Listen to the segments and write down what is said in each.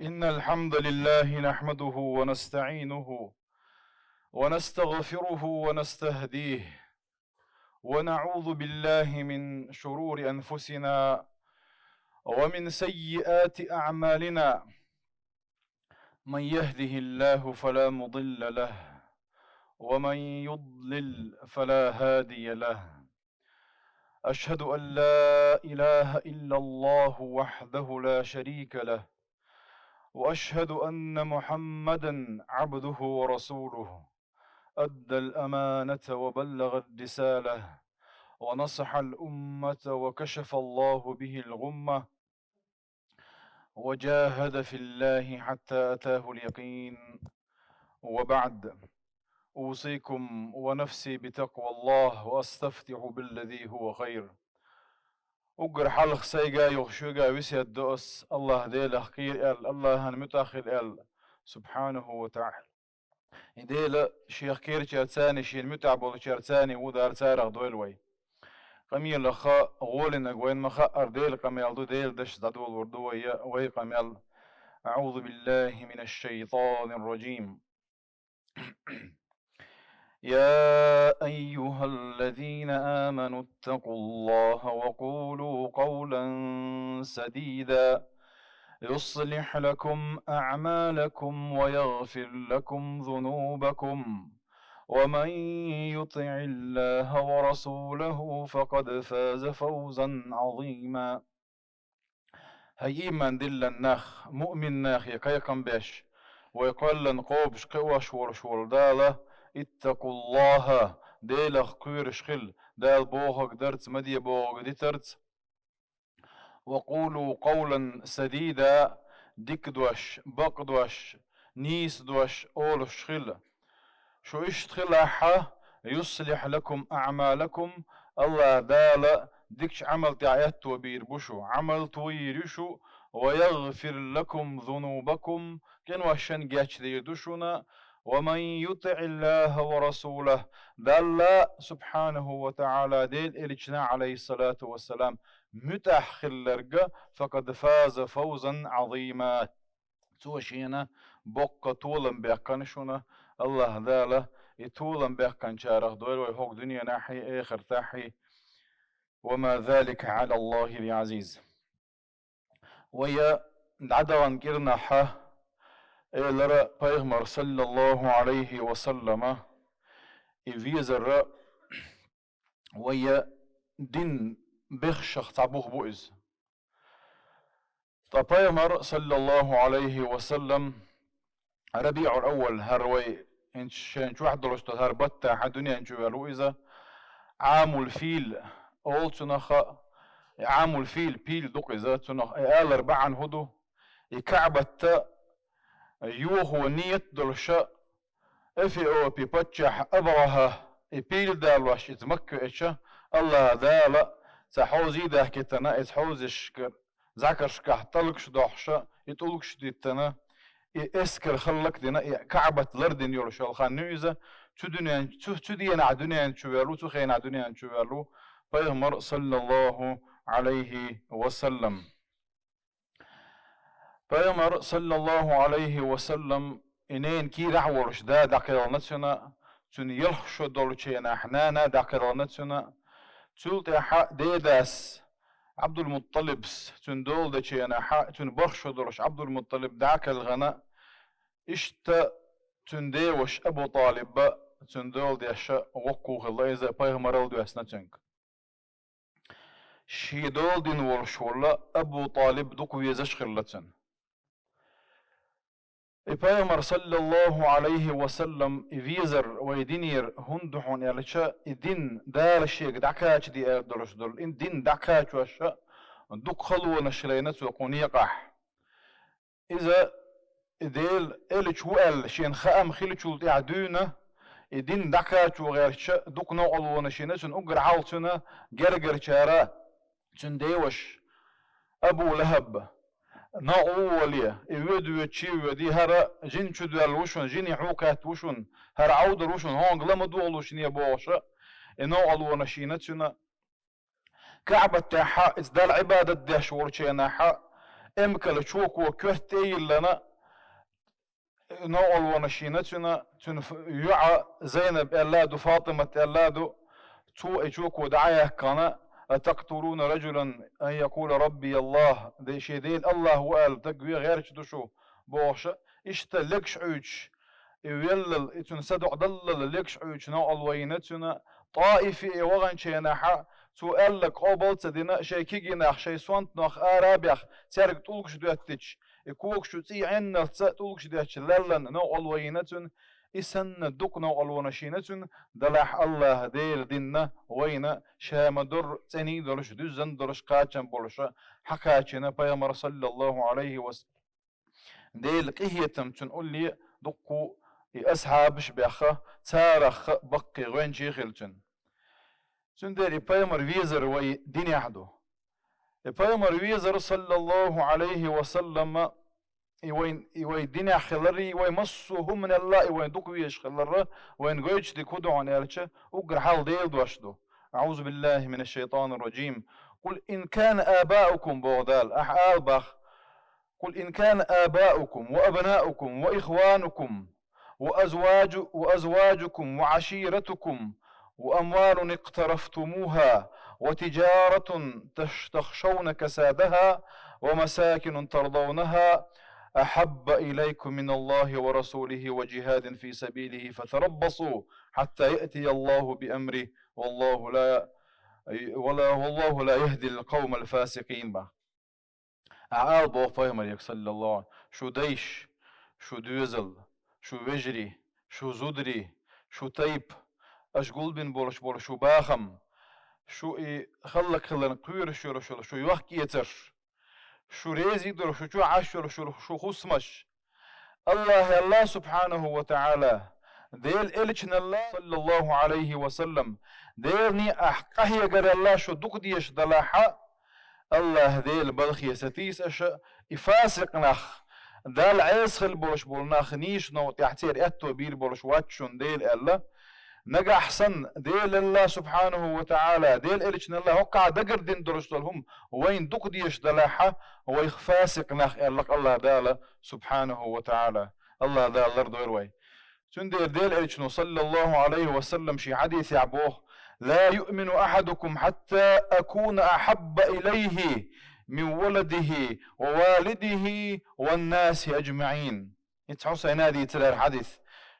إن الحمد لله نحمده ونستعينه ونستغفره ونستهديه ونعوذ بالله من شرور أنفسنا ومن سيئات أعمالنا. من يهده الله فلا مضل له ومن يضلل فلا هادي له. أشهد أن لا إله إلا الله وحده لا شريك له، وأشهد أن محمدا عبده ورسوله، أدى الأمانة وبلغ الرسالة ونصح الأمة وكشف الله به الغمة وجاهد في الله حتى أتاه اليقين. وبعد، أوصيكم ونفسي بتقوى الله وأستفتح بالذي هو خير. أجر حلق سيجا يغشوجا وسي الدوس الله ديل خير الله متأخر سبحانه وتعالى. ديل شيخ كير شرتاني شين متعب ولا شرتاني ودار سارغ دويلوي قميل لخا غولن أجوين مخا أرديل قميل دو ديل دش دادول وردويا وهي قميل. أعوذ بالله من الشيطان الرجيم. يا أيها الذين آمنوا اتقوا الله وقولوا قولا سديدا يصلح لكم أعمالكم ويغفر لكم ذنوبكم، ومن يطع الله ورسوله فقد فاز فوزا عظيما. هي من دل النخ مؤمن ناخ يقيقن بيش ويقول لن قوبش قوش ورشول داله اتقوا الله ديل خير شخل دال بوغك درت مدي بوغك دي ترت. وقولوا قولا سديدا ديك دوش بق دوش نيس دوش أول شخل شو اشتخلها يصلح لكم أعمالكم. الله دال ديكش عمل تعيات وبير بشو عمل تويرشو ويغفر لكم ذنوبكم كن وشن جاتش ديردشونا. ومن يطع الله ورسوله دل سبحانه وتعالى ديل إلجنا عليه الصلاة والسلام متأخر فقد فاز فوزا عظيما. توشينا بقى طولا بيقنشونا الله داله يطولا بيقن شارخ دول ويهوك دنيا ناحي آخر تاحي وما ذلك على الله بعزيز. ويا عدوان كرنا حا إلى بيغمر صلى الله عليه وسلم إفيزر ويا دين بخشخ تعبوه بوئز. طبيغمر صلى الله عليه وسلم ربيع الأول هروي إنش واحد درست هربتا حدنيا إنشو الوئزة عام الفيل أول تنخ عام الفيل بيل دقيزة تنخ آل أربعا هدو يكعبت يوهو نيت دلشا افي او بي باتشح ابرها بيل دالوش اتمكو اتشا الله دالا تحوزي ده كتنا اتحوزش ذكرش كحتلكش دوحشا يتقولكش ديتنا اسكر خلك دينا كعبة لردن يورشا الخانوزة تدين عدنيا شوالو تخين عدنيا شوالو بيغمر صلى الله عليه وسلم. بيغمر صلى الله عليه وسلم إنين كي دعورش دا داكرانتنا تن يلخشو دولتشينا حنانا داكرانتنا تولت حق ديداس عبد المطلب تن دول دشينا حق تن برخشو دولش عبد المطلب داك الغناء اشتا تن ديوش أبو طالب تن دول ديشا وقو غليزة بيغمر الدو اسنتنك شي دول دين ورشولا أبو طالب دوكو يزش خلتن. بيغمر صلى الله عليه وسلم إفيزر ويدينير هندحون يالشا إدين دار الشيء دعكاش دي أردرش دول إن دين دعكاش وشا دوك خلو نشرينت وقون يقح إذا إديل إلش وقال شين خام خلشو تعدونا إدين دعكاش وغيرشا دوك نوعل ونشينت أجر عالتنا جرجر شارع تنديوش أبو لهب ناوليا يودو تشيو دي هرا جين شدو الوشون جيني حوكات وشون هر عود الوشون هون لما دولوش نيا بوشا انو الونا شينتنا كعبة تاحا ازدال عبادة داش ورشينا حا امكل تشوك وكرتي لنا نوع ونشينتنا يعى زينب أولاد فاطمة أولاد تو اجوك ودعايا كان أتقتلون رجلا أن يقول ربي الله دي شي ديل الله وقال تقوي غير تدشو بوش اشتلكش عوش يولل اتن سدع ضلل لكش عوش نوع الوينتنا طائفي وغن شيناحا تو لك قبل تدينا شي كيجيناخ شي سوانت ناخ آرابيخ تارك تولكش دواتش يكوك شو تي عنا تولكش دواتش للن نوع الوينتن إسن دق نوع الونشينتن دلح الله ديل دينا وين شام در تني درش دزن درش قاچن بولش حكاچنا بيامر صلى الله عليه وسلم ديل قهيتم تنقول لي دقو أصحابش بيخا تارخ بقي غين شيخلتن سندري بيامر ويزر وي دين يحدو بيامر ويزر صلى الله عليه وسلم وين دين خلري وين مصه من الله وين دقويش خلره وين جويش دي كودو عن يالشه وقر حال ديل دوشدو أعوذ بالله من الشيطان الرجيم قل إن كان آباؤكم بغدال أحال بخ قل إن كان آباؤكم وأبناؤكم وإخوانكم وأزواجكم وعشيرتكم وأموال اقترفتموها وتجارة تخشون كسادها ومساكن ترضونها أحب إليكم من الله ورسوله وجهاد في سبيله فتربصوا حتى يأتي الله بأمره والله لا يهدي القوم الفاسقين با أعال بوفاهم عليك صلى الله عليه شو ديش شو دوزل شو وجري شو زدري شو تيب أشغل بن بولش شو باخم شو خلنا قير شو يوخ يتر شو ريزي در شو عشر شو خصمش الله سبحانه وتعالى ديل إلشن الله صلى الله عليه وسلم ديلني أحقه يقر الله شو دقديش دلاحة الله ديل بلخي ستيس أش إفاسق نخ دال عيسخل بولش بولناخ نيش نو تحتير أتو بير بولش واتشون ديل الله نجا أحسن ديل الله سبحانه وتعالى ديل إلشن الله وقع دقر دين درشتلهم وين دقديش دلاحة ويخفاسق نخ الله داله سبحانه وتعالى الله دال الأرض ويروي تندير ديل إلشن صلى الله عليه وسلم شي حديث يعبوه لا يؤمن أحدكم حتى أكون أحب إليه من ولده ووالده والناس أجمعين يتحوص ينادي ترى الحديث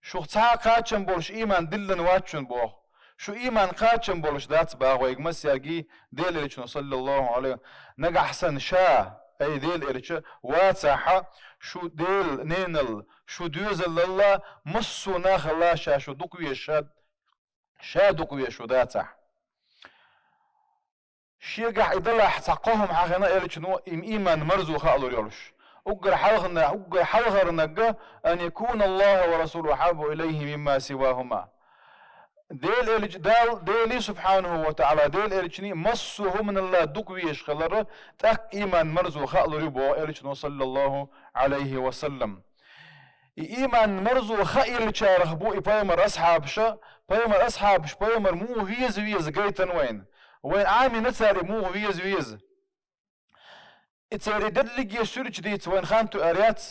شو تا قاتشن بولش إيمان دلن واتشن بوه شو إيمان قاتشن بولش دات باغ ويقمس يرقي ديل إلشن صلى الله عليه نقع حسن شا أي ديل إلشن واتساحة شو ديل نينل شو دوزل الله مصو ناخ الله شا شو دقوية شادقوية شو داتح شيقع إدلاح تقوهم حقنا إلشنو إيمان مرزو خالو يولش أقر حلغرنا أن يكون الله ورسوله حاب إليه مما سواهما ديل سبحانه وتعالى ديل إلشني مصه من الله دقويش خلره تاك إيمان مرزو خالو ربو إلشنو صلى الله عليه وسلم إيمان مرزو خائل شارخ بو إبايمر أصحاب شا بايمر أصحاب ش بايمر مو ويز قيتن وين عامي نتساري مو ويز اتساري دلق يسورج ديت وين خانتو أريات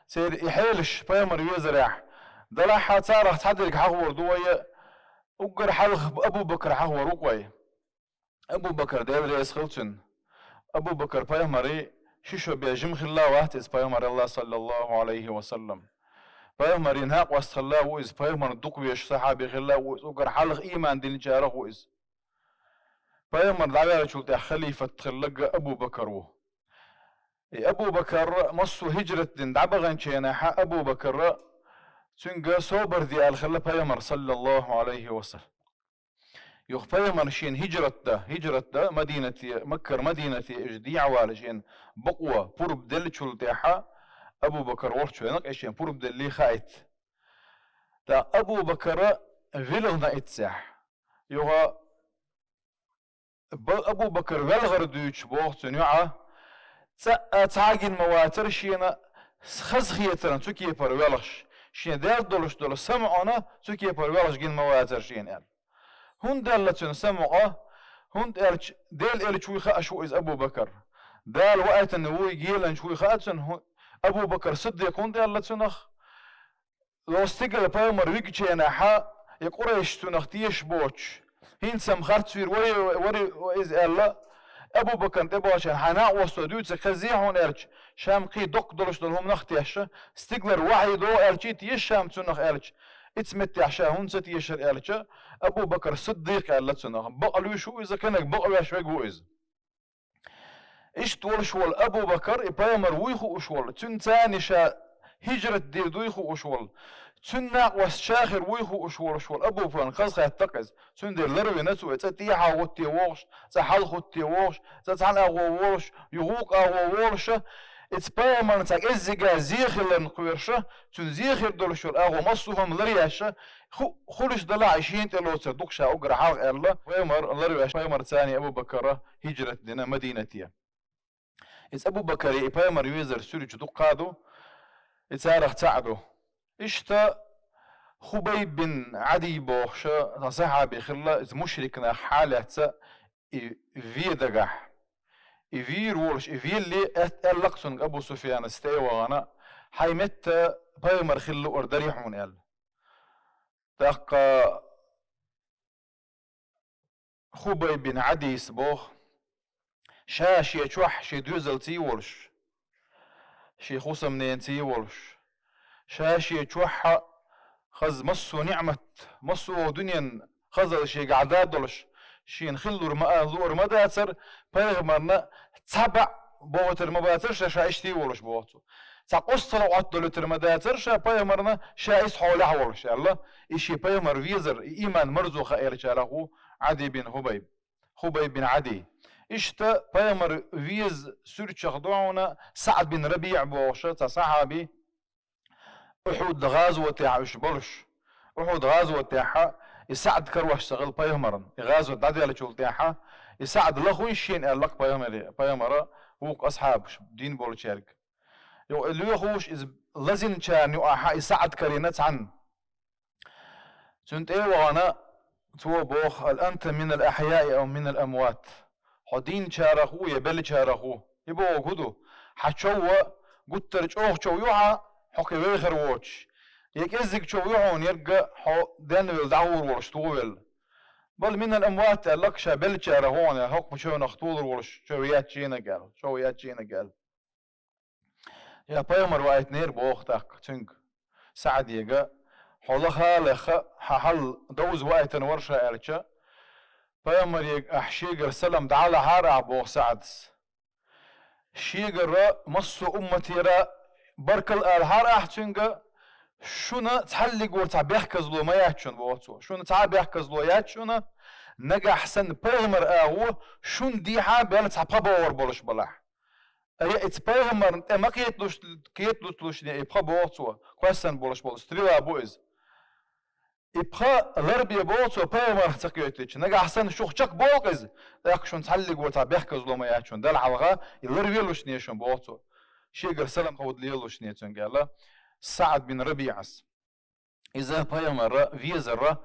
سير يحيلش بايمر ويزرع دلاحة تارخ تحدلك حغور دوية وقر حلخ أبو بكر حغور وقوي أبو بكر ديل ريس خلتن أبو بكر بايمري شيشو بيجم خلا واحتز بايمر الله صلى الله عليه وسلم بايمر ينهاق وسط الله وإز بايمر دقويش صحابي خلا وإز وقر حلخ إيمان دين جاره وإز بايمر دعوة شلت خليفة خلق أبو بكر أبو بكر مصو هجرة دين دعبغن شيناحا أبو بكر تنقى صوبر ذي الخلا بايمر صلى الله عليه وسلم يخ بايمر شين هجرة ده مدينة مكر مدينة إجدي عوالجين بقوة برب دل شلتاحا أبو بكر ورشو ينق إيشين برب دل خايت تا أبو بكر فيلغنا إتساح يوغا أبو بكر والغر دوش بوغت نوعا تعاقين مواتر شينا خزخيترن تكي بروالش شين دار دولش سمعنا تكي بروالش جين مواتر شين ال هون دالتن سمعه هون ديل إلش ويخا أشو إز أبو بكر دال وقت انه هو يجيلن شوي خاتن ابو بكر صديق هون دال لتنخ لو استقل بايمر ويجي انا حا يقريش تنختيش بوتش هين سم خرطوير وري از الا ابو بكر تبوشن حنا وصدوت خزيحون ارج شام قي دق دلش دلهم نختيش استقلر وحي دو ارجيت يشام تنخ ارج اتسمت عشان هون ستيشر ارج ابو بكر صديق قال تنخ بقلو شو اذا كانك بقلو شوي جوز ايش تقول شوال ابو بكر بايمر ويخو شوال تن ثاني شا هجرة دير دويخو شوال تنا وشاخر ويخو شوال ابو فان خاص يتقز تن دير لروي نسو تتيحا وتي ووش تحل خوتي ووش تتحل اغو ووش يغوق اغو ووش اتس بايمر تاك ازيغا زيخر لنقويرشا تن زيخر دولشور اغو مصوهم لرياشا خلش دلا 20 تلوتر دوكشا اقرا حلق الله بايمر لروي بايمر ثاني ابو بكر هجرة دينا مدينتيا إذا أبو بكر بايمر يوزر سورج دو قادو إتارخ تعدو إشتا خبيب بن عدي بوخشا صحابي خلا إذ مشركنا حالة في دقاح إفي رولش إفي اللي أتلقسن أبو سفيان استيوانا حيمت بايمر خلو أردريحون أل تاقا خبيب بن عدي سبوخ شاش يتوح شي دوزل تي ولش شي خوصة منين تي ولش شاش يتوح خز مصو نعمة مصو دنيا خزل شي قعداد دولش شي نخلو رماداتر بايغمرنا تبع بوتر مباتر شا اشتي ولش بوتو تقص لو عطلو ترماداتر شا بايغمرنا شا اسحو لحولش يلا اشي بايغمر فيزر ايمان مرزو خائر شالاخو عدي بن خبيب بن عدي اشتا بايمر فيز سورتشخ دوعونا سعد بن ربيع بوشتا صحابي احود غازوة تاعش بلش احود غازوة تاعها يسعد كروش شغل بايمرن غازوة دادي على شغل تاعها يسعد لخوي شين قال لك بايمر وق اصحاب دين بولشارك يو اللي يخوش از لازم كان يوحى يسعد كرينات عن سنت ايه وانا تو بوخ هل انت من الاحياء او من الاموات حدين شارخو يبل شارخو يبو غدو حشوا قترج اوخ شو يوحى حكي ويخر ووتش يك ازك شو يوحون يرجع حو دان الدعور ورش طول بل من الاموات لك شابل شارخون حكم شو نخطول ورش شو ياتشينا قال يا بايمر وايت نير بوختك تنك سعد يجا حولها لخ حل دوز وايت ورشة الشا بايمر يج احشيجر سلم دعالة هارع بوخ سعدس شيجر مصو امتي را بركل الهارع تنك شونا تحلق ورتع بيحكزلو ما ياتشون بوتو شونا تعا بيحكزلو ياتشونا نجا حسن بايمر اهو شون ديحا بيالتع بابور بولش بلاح اي اتبايمر ما كيتلوش ني ابخا بوتو كويسن بولش بول ستريلا بويز ابخا لربي بوتو بايمر تقيتش نجا حسن شوخچك بوقز داك شون تحلق ورتع بيحكزلو ما ياتشون دال حلقه يلربي لوش ني شون بوتو شيغر سلام قود ليلوش ني تون قال سعد بن ربيعس اذا بايمر فيزر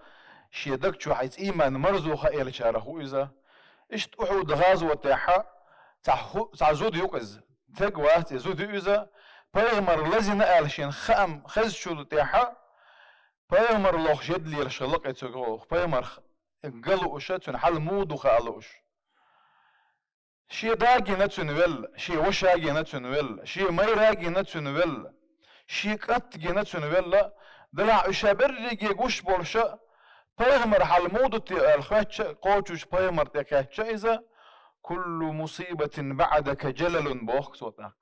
شيدك شو حيت ايمان مرزوخه الى شارخو اذا اشت احود غازوه تاعها تاع زود يوقز تقوات زود اذا بايمر لازم الشين خام خز شو تاعها بايمر لوخ شد لي الشلق يتغو بايمر قالوا شاتون حل مود وخالوش شي داغي نتسنول شي وشاغي نتسنول شي ميراغي نتسنول شي قطغي نتسنول دلع شابرغي غوش بولشا بايمر حل مود تي الخاتش قوتش بايمر تكاتش اذا كل مصيبة بعدك جلل بوخ صوتك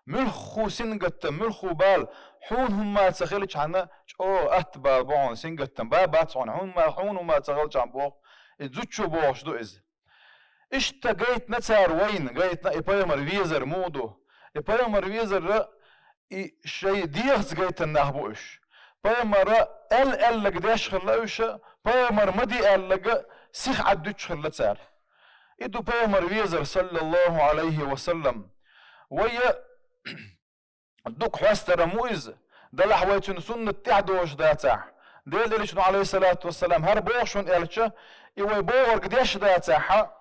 ملخو سنقت ملخو بال حون هم تسخلش عنا او اتبا بون سنقت بابات صون حون ما تسخلش عن بوخ زوتشو بوخ دو از اشتا جيت نتسار وين جيت بايمر فيزر مودو بايمر فيزر شي ديخز جيت النهبوش بايمر ال قداش خلاوش بايمر مدي ال سيخ عدوش خلتسار إدو بايمر فيزر صلى الله عليه وسلم ويا دوك حواستر مويز دل حويتون سنة تعدوش داتاح ديل إليشنو عليه الصلاة والسلام هر بوغشون إلشا إيوي بوغر قديش داتاحا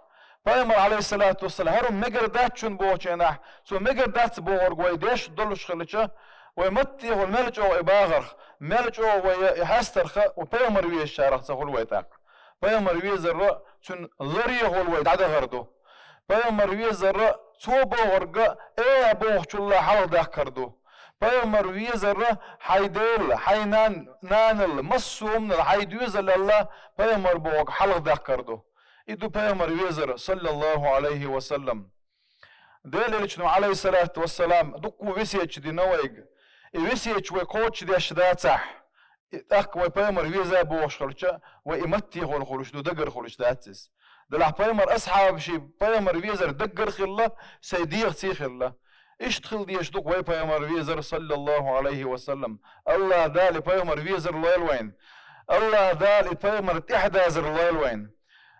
Peygamber aleyhissalatu vesselam her megerdatçun boğçenah. So megerdat boğor goy deş doluş khılıça ve matti hol melç o ibagar. Melç o ve hastarxa ve peygamber wiye şaraqsa hol waytaq. Peygamber wiye zerra çün lariye hol way dada gardo. Peygamber wiye zerra so boğorga boğçulla hal dakardo. Peygamber wiye zerra haydel haynan nanıl masum haydüzel Allah peygamber boğ hal dakardo. İdu Peygamber vezir sallallahu aleyhi ve sellem. Deliliçnu aleyhissalatu vesselam dukku vesiyeç di navayg. Vesiyeç ve koç di aşdatah. Ak ve Peygamber vezir boğuş kılıça ve imatti hol kılıç du dagır kılıç datsiz. Delah Peygamber ashab şey Peygamber vezir dagır khilla seydiğ khilla. اشتخل دي اشتق وي Peygamber vezir sallallahu aleyhi ve sellem. Allah dali Peygamber vezir loyal وين. Allah dali Peygamber tihdazir loyal وين.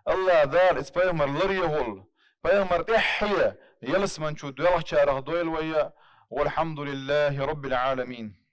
Allah dal is Peygamber liriyehul. Peygamber ihya. Yalısman şu duyalak çağıraq doyal veya. Velhamdülillahi Rabbil alemin.